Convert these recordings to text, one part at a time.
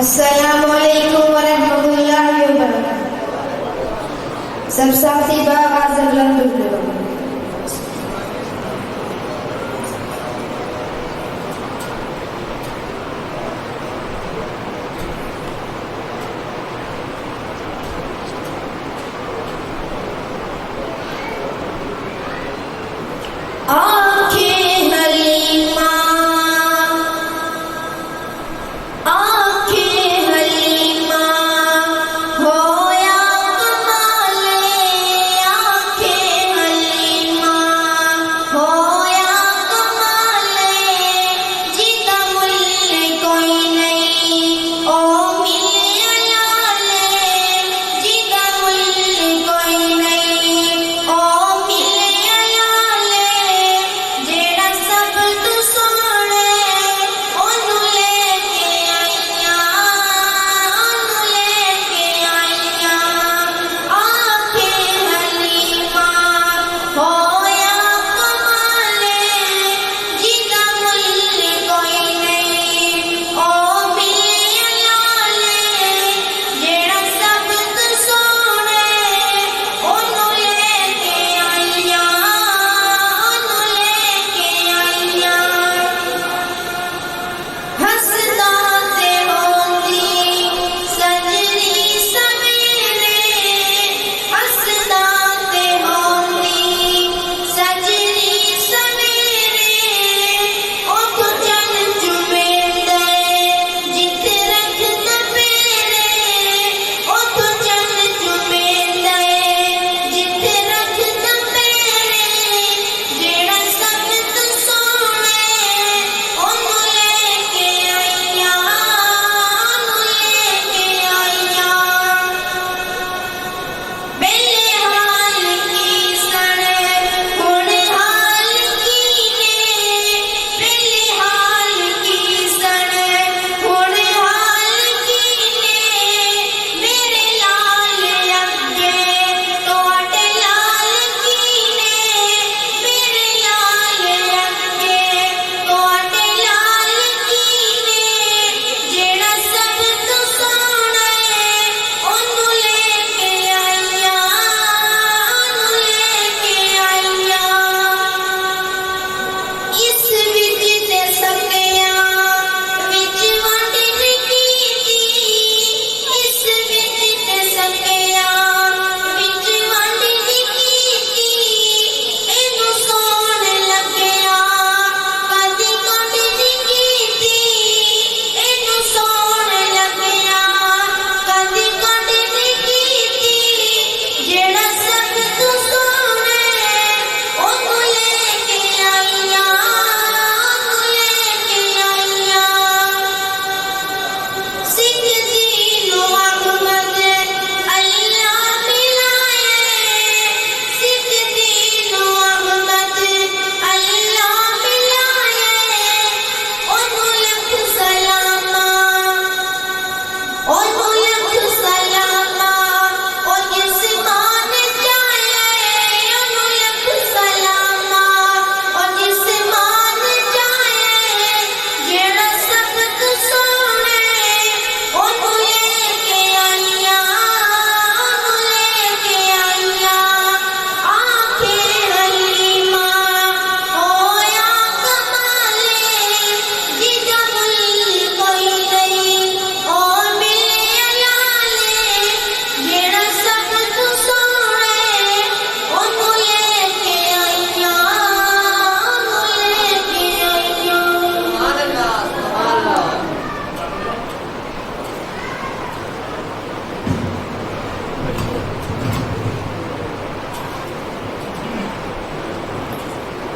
अस्सलामुअलैकुम वरहमतुल्लाहि वबरकातुहू। सब साथी बागाज़ बुलंद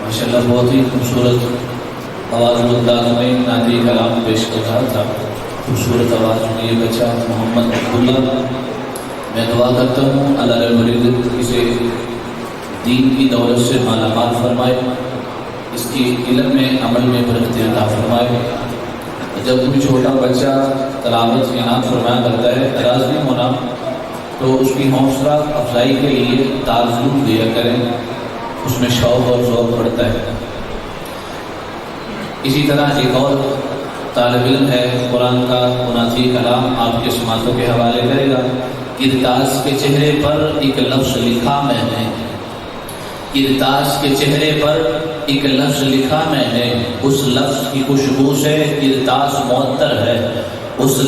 माशाअल्लाह बहुत ही खूबसूरत आवाज़ में नाती कलाम पेश कर रहा था। खूबसूरत आवाज़ में ये बच्चा मोहम्मद अब्दुल्ला, मैं दुआ करता हूँ अल्लाह रब्बुल इज़्ज़त इसे दीन की दौलत से मालामाल फरमाए, इसकी इल्म में अमल में बरकत अता फरमाए। जब कोई छोटा बच्चा तलावत के नाम फरमाया करता है, नाराज़ नहीं होना, तो उसकी हौसला अफजाई के लिए ताज़ुम दिया करें, उसमें शौक़ और ज़ौक़ बढ़ता है। इसी तरह एक और तालिब इल्म है, कुरान का मुनाफी कलाम आपके समातों के हवाले करेगा। किरतास के चेहरे पर एक लफ्ज़ लिखा मैंने, किरतास के चेहरे पर एक लफ्ज़ लिखा मैंने, उस लफ्ज़ की खुशबू से किरतास मुअत्तर है, उस